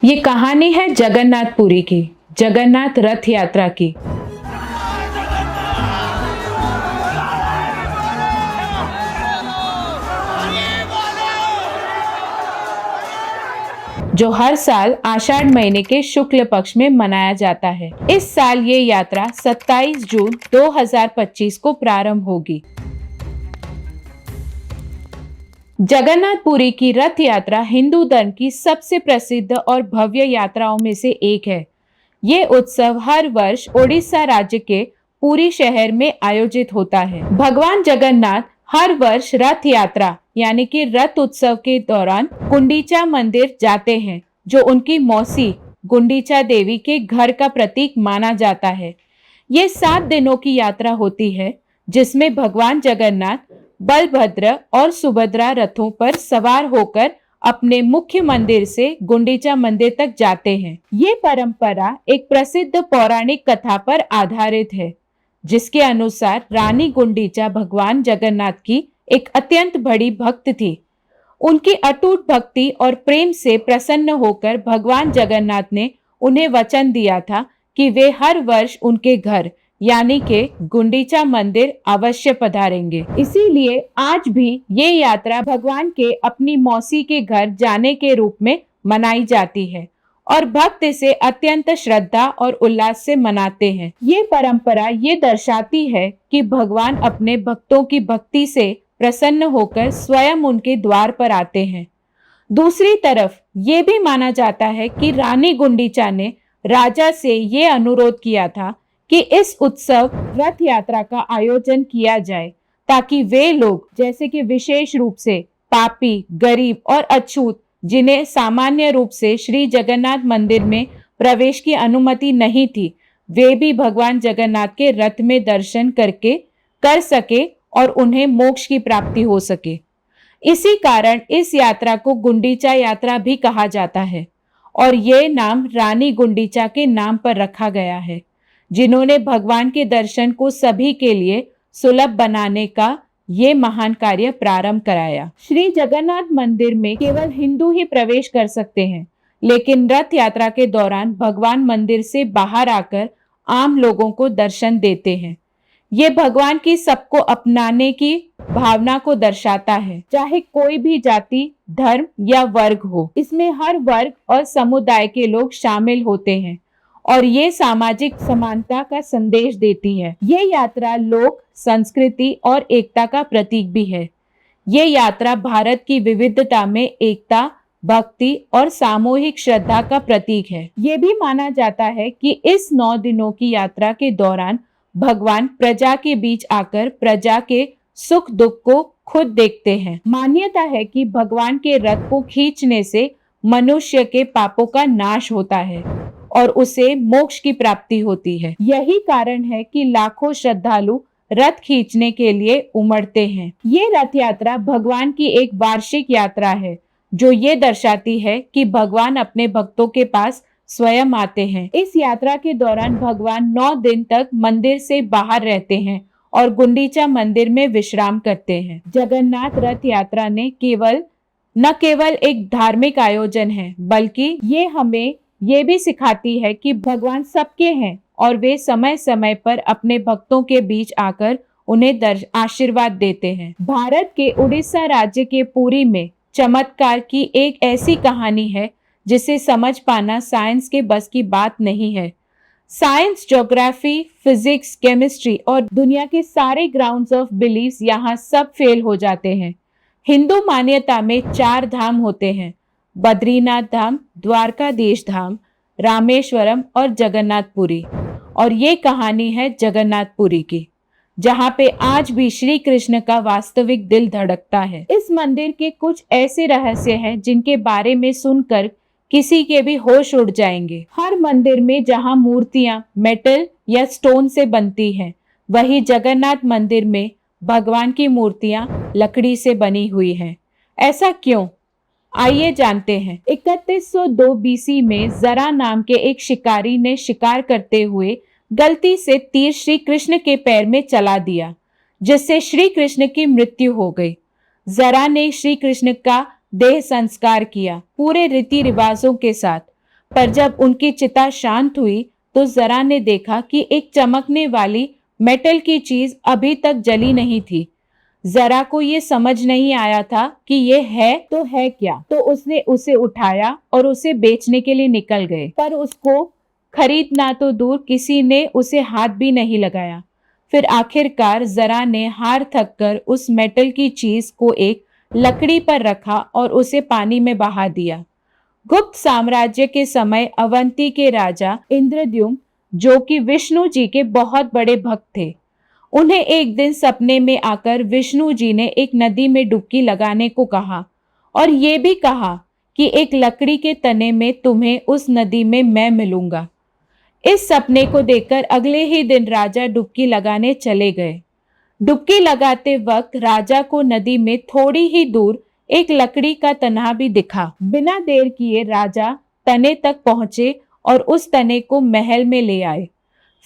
ये कहानी है जगन्नाथपुरी की, जगन्नाथ रथ यात्रा की। जो हर साल आषाढ़ महीने के शुक्ल पक्ष में मनाया जाता है। इस साल ये यात्रा 27 जून 2025 को प्रारंभ होगी। जगन्नाथपुरी की रथ यात्रा हिंदू धर्म की सबसे प्रसिद्ध और भव्य यात्राओं में से एक है। ये उत्सव हर वर्ष ओडिशा राज्य के पुरी शहर में आयोजित होता है। भगवान जगन्नाथ हर वर्ष रथ यात्रा यानी कि रथ उत्सव के दौरान गुंडीचा मंदिर जाते हैं, जो उनकी मौसी गुंडीचा देवी के घर का प्रतीक माना जाता है। ये 7 दिनों की यात्रा होती है, जिसमें भगवान जगन्नाथ बलभद्र और सुभद्रा रथों पर सवार होकर अपने मुख्य मंदिर से गुंडीचा मंदिर तक जाते हैं। ये परंपरा एक प्रसिद्ध पौराणिक कथा पर आधारित है, जिसके अनुसार रानी गुंडीचा भगवान जगन्नाथ की एक अत्यंत बड़ी भक्त थी। उनकी अटूट भक्ति और प्रेम से प्रसन्न होकर भगवान जगन्नाथ ने उन्हें वचन दिया था कि वे हर वर्ष उनके घर यानी के गुंडीचा मंदिर अवश्य पधारेंगे। इसीलिए आज भी ये यात्रा भगवान के अपनी मौसी के घर जाने के रूप में मनाई जाती है और भक्त इसे अत्यंत श्रद्धा और उल्लास से मनाते हैं। ये परंपरा ये दर्शाती है कि भगवान अपने भक्तों की भक्ति से प्रसन्न होकर स्वयं उनके द्वार पर आते हैं। दूसरी तरफ ये भी माना जाता है कि रानी गुंडीचा ने राजा से ये अनुरोध किया था कि इस उत्सव रथ यात्रा का आयोजन किया जाए, ताकि वे लोग जैसे कि विशेष रूप से पापी, गरीब और अछूत, जिन्हें सामान्य रूप से श्री जगन्नाथ मंदिर में प्रवेश की अनुमति नहीं थी, वे भी भगवान जगन्नाथ के रथ में दर्शन कर सके और उन्हें मोक्ष की प्राप्ति हो सके। इसी कारण इस यात्रा को गुंडीचा यात्रा भी कहा जाता है और ये नाम रानी गुंडीचा के नाम पर रखा गया है, जिन्होंने भगवान के दर्शन को सभी के लिए सुलभ बनाने का ये महान कार्य प्रारंभ कराया। श्री जगन्नाथ मंदिर में केवल हिंदू ही प्रवेश कर सकते हैं, लेकिन रथ यात्रा के दौरान भगवान मंदिर से बाहर आकर आम लोगों को दर्शन देते हैं। ये भगवान की सबको अपनाने की भावना को दर्शाता है, चाहे कोई भी जाति, धर्म या वर्ग हो। इसमें हर वर्ग और समुदाय के लोग शामिल होते हैं और ये सामाजिक समानता का संदेश देती है। ये यात्रा लोक संस्कृति और एकता का प्रतीक भी है। ये यात्रा भारत की विविधता में एकता, भक्ति और सामूहिक श्रद्धा का प्रतीक है। ये भी माना जाता है कि इस 9 दिनों की यात्रा के दौरान भगवान प्रजा के बीच आकर प्रजा के सुख दुख को खुद देखते हैं। मान्यता है कि भगवान के रथ को खींचने से मनुष्य के पापों का नाश होता है और उसे मोक्ष की प्राप्ति होती है। यही कारण है कि लाखों श्रद्धालु रथ खींचने के लिए उमड़ते हैं। ये रथ यात्रा भगवान की एक वार्षिक यात्रा है, जो ये दर्शाती है कि भगवान अपने भक्तों के पास स्वयं आते हैं। इस यात्रा के दौरान भगवान 9 दिन तक मंदिर से बाहर रहते हैं और गुंडीचा मंदिर में विश्राम करते हैं। जगन्नाथ रथ यात्रा ने न केवल एक धार्मिक आयोजन है, बल्कि ये हमें ये भी सिखाती है कि भगवान सबके हैं और वे समय समय पर अपने भक्तों के बीच आकर उन्हें आशीर्वाद देते हैं। भारत के उड़ीसा राज्य के पुरी में चमत्कार की एक ऐसी कहानी है जिसे समझ पाना साइंस के बस की बात नहीं है। साइंस, ज्योग्राफी, फिजिक्स, केमिस्ट्री और दुनिया के सारे ग्राउंड्स ऑफ बिलीव्स यहाँ सब फेल हो जाते हैं। हिंदू मान्यता में 4 धाम होते हैं: बद्रीनाथ धाम, द्वारकाधीश धाम, रामेश्वरम और जगन्नाथपुरी। और ये कहानी है जगन्नाथपुरी की, जहाँ पे आज भी श्री कृष्ण का वास्तविक दिल धड़कता है। इस मंदिर के कुछ ऐसे रहस्य हैं जिनके बारे में सुनकर किसी के भी होश उड़ जाएंगे। हर मंदिर में जहाँ मूर्तियां मेटल या स्टोन से बनती हैं, वही जगन्नाथ मंदिर में भगवान की मूर्तियां लकड़ी से बनी हुई हैं। ऐसा क्यों? आइए जानते हैं। 3102 बीसी में जरा नाम के एक शिकारी ने शिकार करते हुए गलती से तीर श्री कृष्ण के पैर में चला दिया, जिससे श्री कृष्ण की मृत्यु हो गई। जरा ने श्री कृष्ण का देह संस्कार किया पूरे रीति रिवाजों के साथ। पर जब उनकी चिता शांत हुई तो जरा ने देखा कि एक चमकने वाली मेटल की चीज अभी तक जली नहीं थी। जरा को ये समझ नहीं आया था कि ये है तो है क्या, तो उसने उसे उठाया और उसे बेचने के लिए निकल गए, पर उसको खरीदना तो दूर किसी ने उसे हाथ भी नहीं लगाया। फिर आखिरकार जरा ने हार थक कर उस मेटल की चीज को एक लकड़ी पर रखा और उसे पानी में बहा दिया। गुप्त साम्राज्य के समय अवंती के राजा इंद्रद्युम्न, जो कि विष्णु जी के बहुत बड़े भक्त थे, उन्हें एक दिन सपने में आकर विष्णु जी ने एक नदी में डुबकी लगाने को कहा और ये भी कहा कि एक लकड़ी के तने में तुम्हें उस नदी में मैं मिलूंगा। इस सपने को देखकर अगले ही दिन राजा डुबकी लगाने चले गए। डुबकी लगाते वक्त राजा को नदी में थोड़ी ही दूर एक लकड़ी का तना भी दिखा। बिना देर किए राजा तने तक पहुंचे और उस तने को महल में ले आए।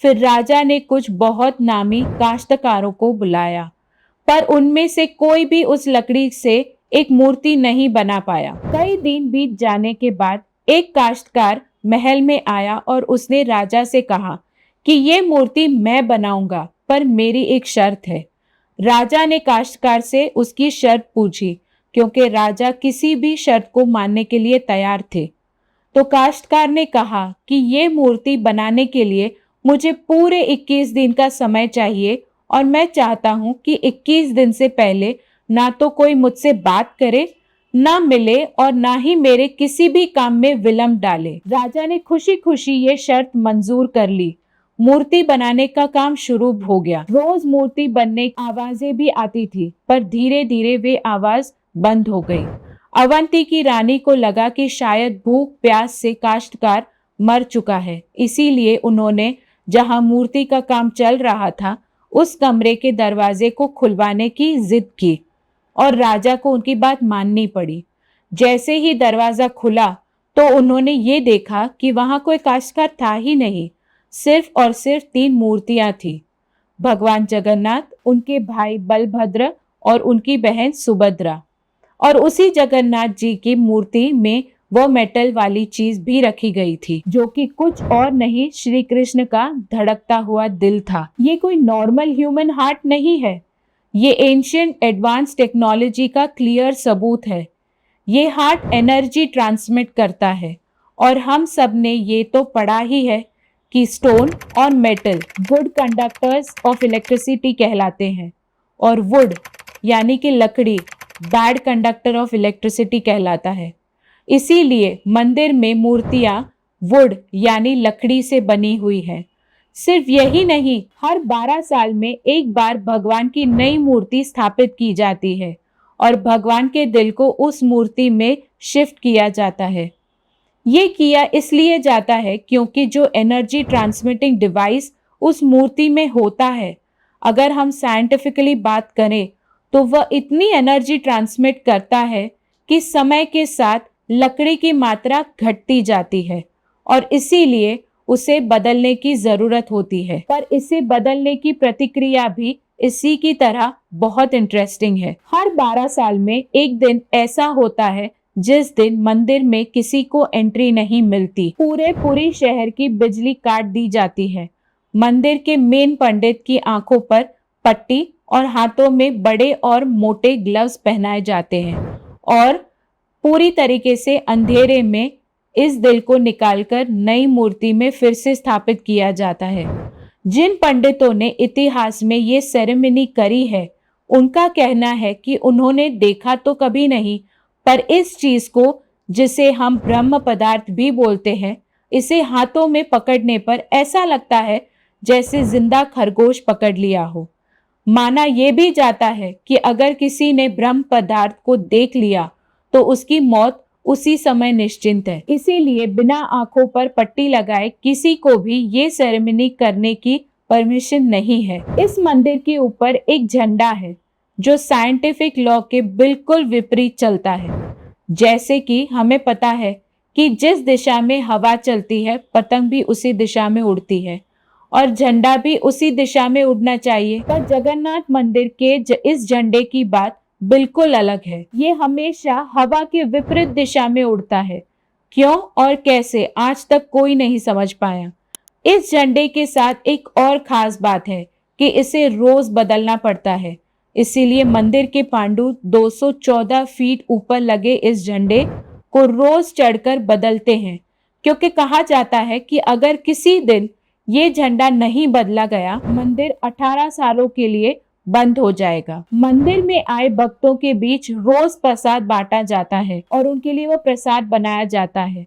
फिर राजा ने कुछ बहुत नामी काश्तकारों को बुलाया, पर उनमें से कोई भी उस लकड़ी से एक मूर्ति नहीं बना पाया। कई दिन बीत जाने के बाद एक काश्तकार महल में आया और उसने राजा से कहा कि ये मूर्ति मैं बनाऊंगा, पर मेरी एक शर्त है। राजा ने काश्तकार से उसकी शर्त पूछी, क्योंकि राजा किसी भी शर्त को मानने के लिए तैयार थे। तो काश्तकार ने कहा कि ये मूर्ति बनाने के लिए मुझे पूरे 21 दिन का समय चाहिए और मैं चाहता हूं कि 21 दिन से पहले ना तो कोई मुझसे बात करे, ना मिले और ना ही मेरे किसी भी काम में विलंब डाले। राजा ने खुशी खुशी ये शर्त मंजूर कर ली। मूर्ति बनाने का काम शुरू हो गया। रोज मूर्ति बनने की आवाजें भी आती थी, पर धीरे धीरे वे आवाज बंद हो गई। अवंती की रानी को लगा कि शायद भूख प्यास से काश्तकार मर चुका है, इसीलिए उन्होंने जहां मूर्ति का काम चल रहा था उस कमरे के दरवाजे को खुलवाने की जिद की और राजा को उनकी बात माननी पड़ी। जैसे ही दरवाजा खुला तो उन्होंने ये देखा कि वहां कोई काश्तकार था ही नहीं, सिर्फ और सिर्फ 3 मूर्तियां थी। भगवान जगन्नाथ, उनके भाई बलभद्र और उनकी बहन सुभद्रा। और उसी जगन्नाथ जी की मूर्ति में वो मेटल वाली चीज भी रखी गई थी, जो कि कुछ और नहीं श्री कृष्ण का धड़कता हुआ दिल था। ये कोई नॉर्मल ह्यूमन हार्ट नहीं है, ये एंशिएंट एडवांस टेक्नोलॉजी का क्लियर सबूत है। ये हार्ट एनर्जी ट्रांसमिट करता है और हम सब ने ये तो पढ़ा ही है कि स्टोन और metal good conductors of electricity कहलाते हैं और वुड यानी कि लकड़ी बैड कंडक्टर ऑफ इलेक्ट्रिसिटी कहलाता है। इसीलिए मंदिर में मूर्तियां वुड यानी लकड़ी से बनी हुई है। सिर्फ यही नहीं, हर 12 साल में एक बार भगवान की नई मूर्ति स्थापित की जाती है और भगवान के दिल को उस मूर्ति में शिफ्ट किया जाता है। ये किया इसलिए जाता है क्योंकि जो एनर्जी ट्रांसमिटिंग डिवाइस उस मूर्ति में होता है, अगर हम साइंटिफिकली बात करें तो वह इतनी एनर्जी ट्रांसमिट करता है कि समय के साथ लकड़ी की मात्रा घटती जाती है और इसीलिए उसे बदलने की जरूरत होती है। पर इसे बदलने की प्रतिक्रिया भी इसी की तरह बहुत इंटरेस्टिंग है। हर 12 साल में एक दिन ऐसा होता है जिस दिन मंदिर में किसी को एंट्री नहीं मिलती। पूरे शहर की बिजली काट दी जाती है। मंदिर के मेन पंडित की आंखों पर पट्टी और हाथों में बड़े और मोटे ग्लव्स पहनाए जाते हैं और पूरी तरीके से अंधेरे में इस दिल को निकालकर नई मूर्ति में फिर से स्थापित किया जाता है। जिन पंडितों ने इतिहास में ये सेरेमनी करी है, उनका कहना है कि उन्होंने देखा तो कभी नहीं, पर इस चीज को, जिसे हम ब्रह्म पदार्थ भी बोलते हैं, इसे हाथों में पकड़ने पर ऐसा लगता है जैसे जिंदा खरगोश पकड़ लिया हो। माना यह भी जाता है कि अगर किसी ने ब्रह्म पदार्थ को देख लिया तो उसकी मौत उसी समय निश्चिंत है। इसीलिए बिना आंखों पर पट्टी लगाए किसी को भी ये सेरेमनी करने की परमिशन नहीं है। इस मंदिर के ऊपर एक झंडा है जो साइंटिफिक लॉ के बिल्कुल विपरीत चलता है। जैसे कि हमें पता है कि जिस दिशा में हवा चलती है, पतंग भी उसी दिशा में उड़ती है और झंडा भी उसी दिशा में उड़ना चाहिए। पर जगन्नाथ मंदिर के इस झंडे की बात बिल्कुल अलग है। ये हमेशा हवा के विपरीत दिशा में उड़ता है, क्यों और कैसे आज तक कोई नहीं समझ पाया। इस झंडे के साथ एक और खास बात है कि इसे रोज बदलना पड़ता है। इसीलिए मंदिर के पांडु 214 फीट ऊपर लगे इस झंडे को रोज चढ़कर बदलते हैं, क्योंकि कहा जाता है कि अगर किसी दिन ये झंडा नहीं बदला गया, मंदिर 18 सालों के लिए बंद हो जाएगा। मंदिर में आए भक्तों के बीच रोज प्रसाद बांटा जाता है और उनके लिए वो प्रसाद बनाया जाता है।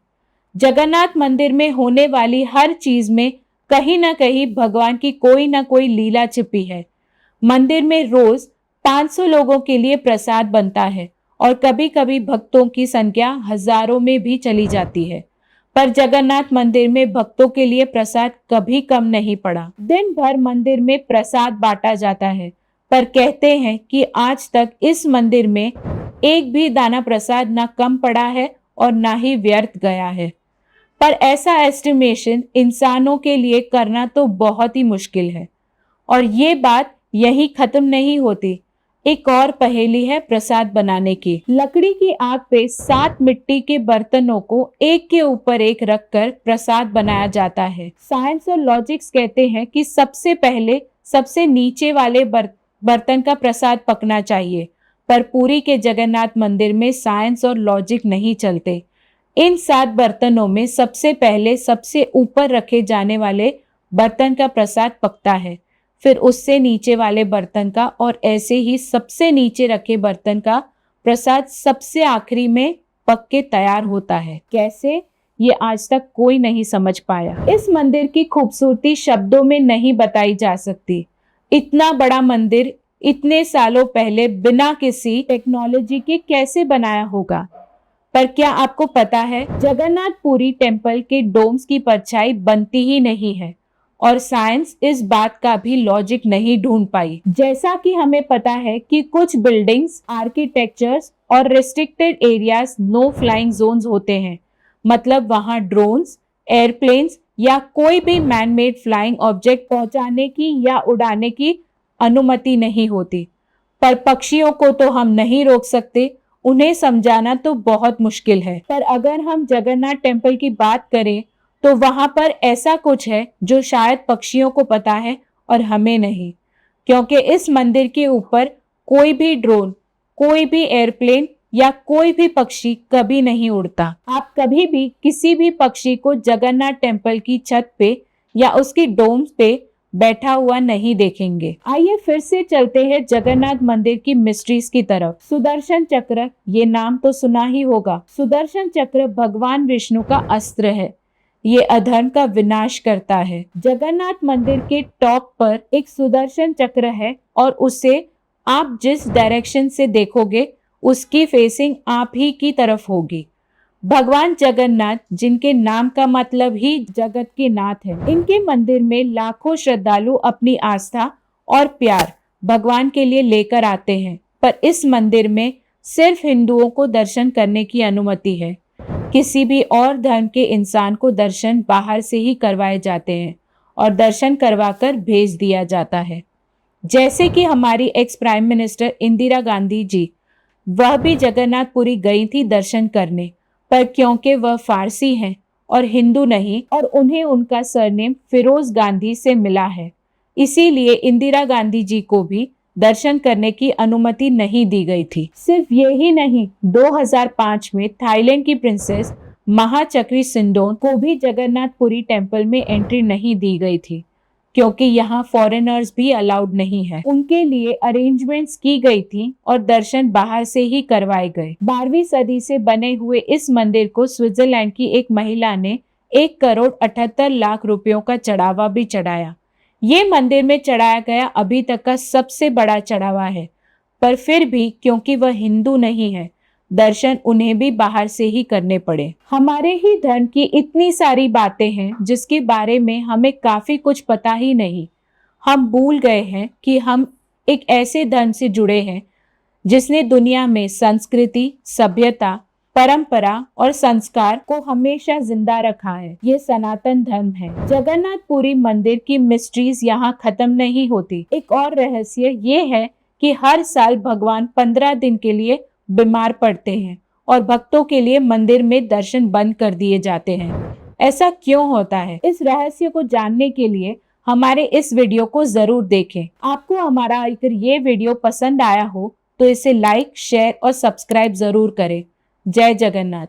जगन्नाथ मंदिर में होने वाली हर चीज में कहीं ना कहीं भगवान की कोई ना कोई लीला छिपी है। मंदिर में रोज 500 लोगों के लिए प्रसाद बनता है और कभी कभी भक्तों की संख्या हजारों में भी चली जाती है। पर जगन्नाथ मंदिर में भक्तों के लिए प्रसाद कभी कम नहीं पड़ा। दिन भर मंदिर में प्रसाद बांटा जाता है, पर कहते हैं कि आज तक इस मंदिर में एक भी दाना प्रसाद ना कम पड़ा है और ना ही व्यर्थ गया है। पर ऐसा एस्टिमेशन इंसानों के लिए करना तो बहुत ही मुश्किल है। और ये बात यही खत्म नहीं होती। एक और पहेली है प्रसाद बनाने की। लकड़ी की आग पे 7 मिट्टी के बर्तनों को एक के ऊपर एक रखकर प्रसाद बनाया जाता है। साइंस और लॉजिक्स कहते हैं कि सबसे पहले सबसे नीचे वाले बर्तन का प्रसाद पकना चाहिए, पर पुरी के जगन्नाथ मंदिर में साइंस और लॉजिक नहीं चलते। इन 7 बर्तनों में सबसे पहले सबसे ऊपर रखे जाने वाले बर्तन का प्रसाद पकता है, फिर उससे नीचे वाले बर्तन का, और ऐसे ही सबसे नीचे रखे बर्तन का प्रसाद सबसे आखिरी में पक के तैयार होता है। कैसे, ये आज तक कोई नहीं समझ पाया। इस मंदिर की खूबसूरती शब्दों में नहीं बताई जा सकती। इतना बड़ा मंदिर इतने सालों पहले बिना किसी टेक्नोलॉजी के कैसे बनाया होगा। पर क्या आपको पता है, जगन्नाथ पुरी टेम्पल के डोम्स की परछाई बनती ही नहीं है और साइंस इस बात का भी लॉजिक नहीं ढूंढ पाई। जैसा कि हमें पता है कि कुछ बिल्डिंग्स, आर्किटेक्चर्स और restricted areas no flying zones होते हैं, मतलब वहां ड्रोन्स, एयरप्लेन्स या कोई भी मैन मेड फ्लाइंग ऑब्जेक्ट पहुंचाने की या उड़ाने की अनुमति नहीं होती। पर पक्षियों को तो हम नहीं रोक सकते, उन्हें समझाना तो बहुत मुश्किल है। पर अगर हम जगन्नाथ टेम्पल की बात करें तो वहां पर ऐसा कुछ है जो शायद पक्षियों को पता है और हमें नहीं, क्योंकि इस मंदिर के ऊपर कोई भी ड्रोन, कोई भी एयरप्लेन या कोई भी पक्षी कभी नहीं उड़ता। आप कभी भी किसी भी पक्षी को जगन्नाथ टेम्पल की छत पे या उसकी डोम्स पे बैठा हुआ नहीं देखेंगे। आइए फिर से चलते हैं जगन्नाथ मंदिर की मिस्ट्रीज की तरफ। सुदर्शन चक्र, ये नाम तो सुना ही होगा। सुदर्शन चक्र भगवान विष्णु का अस्त्र है। ये अधर्म का विनाश करता है। जगन्नाथ मंदिर के टॉप पर एक सुदर्शन चक्र है और उसे आप जिस डायरेक्शन से देखोगे उसकी फेसिंग आप ही की तरफ होगी। भगवान जगन्नाथ, जिनके नाम का मतलब ही जगत के नाथ है, इनके मंदिर में लाखों श्रद्धालु अपनी आस्था और प्यार भगवान के लिए लेकर आते हैं। पर इस मंदिर में सिर्फ हिंदुओं को दर्शन करने की अनुमति है। किसी भी और धर्म के इंसान को दर्शन बाहर से ही करवाए जाते हैं और दर्शन करवाकर भेज दिया जाता है। जैसे कि हमारी ex prime minister Indira Gandhi ji, वह भी जगन्नाथपुरी गई थी दर्शन करने, पर क्योंकि वह फारसी हैं और हिंदू नहीं और उन्हें उनका सरनेम फिरोज गांधी से मिला है, इसीलिए इंदिरा गांधी जी को भी दर्शन करने की अनुमति नहीं दी गई थी। सिर्फ यही नहीं, 2005 में थाईलैंड की प्रिंसेस महाचक्री सिंडोन को भी जगन्नाथपुरी टेम्पल में एंट्री नहीं दी गई थी, क्योंकि यहाँ फॉरेनर्स भी अलाउड नहीं है। उनके लिए अरेंजमेंट्स की गई थी और दर्शन बाहर से ही करवाए गए। 12वीं सदी से बने हुए इस मंदिर को स्विट्जरलैंड की एक महिला ने 1,78,00,000 रुपयों का चढ़ावा भी चढ़ाया। ये मंदिर में चढ़ाया गया अभी तक का सबसे बड़ा चढ़ावा है। पर फिर भी क्योंकि वह हिंदू नहीं है, दर्शन उन्हें भी बाहर से ही करने पड़े। हमारे ही धर्म की इतनी सारी बातें हैं जिसके बारे में हमें काफी कुछ पता ही नहीं। हम भूल गए हैं कि हम एक ऐसे धर्म से जुड़े हैं जिसने दुनिया में संस्कृति, सभ्यता, परंपरा और संस्कार को हमेशा जिंदा रखा है। ये सनातन धर्म है। जगन्नाथपुरी मंदिर की मिस्ट्रीज यहाँ खत्म नहीं होती। एक और रहस्य ये है कि हर साल भगवान 15 दिन के लिए बीमार पड़ते हैं और भक्तों के लिए मंदिर में दर्शन बंद कर दिए जाते हैं। ऐसा क्यों होता है? इस रहस्य को जानने के लिए हमारे इस वीडियो को जरूर देखें। आपको हमारा अगर ये वीडियो पसंद आया हो तो इसे लाइक, शेयर और सब्सक्राइब जरूर करें। जय जगन्नाथ।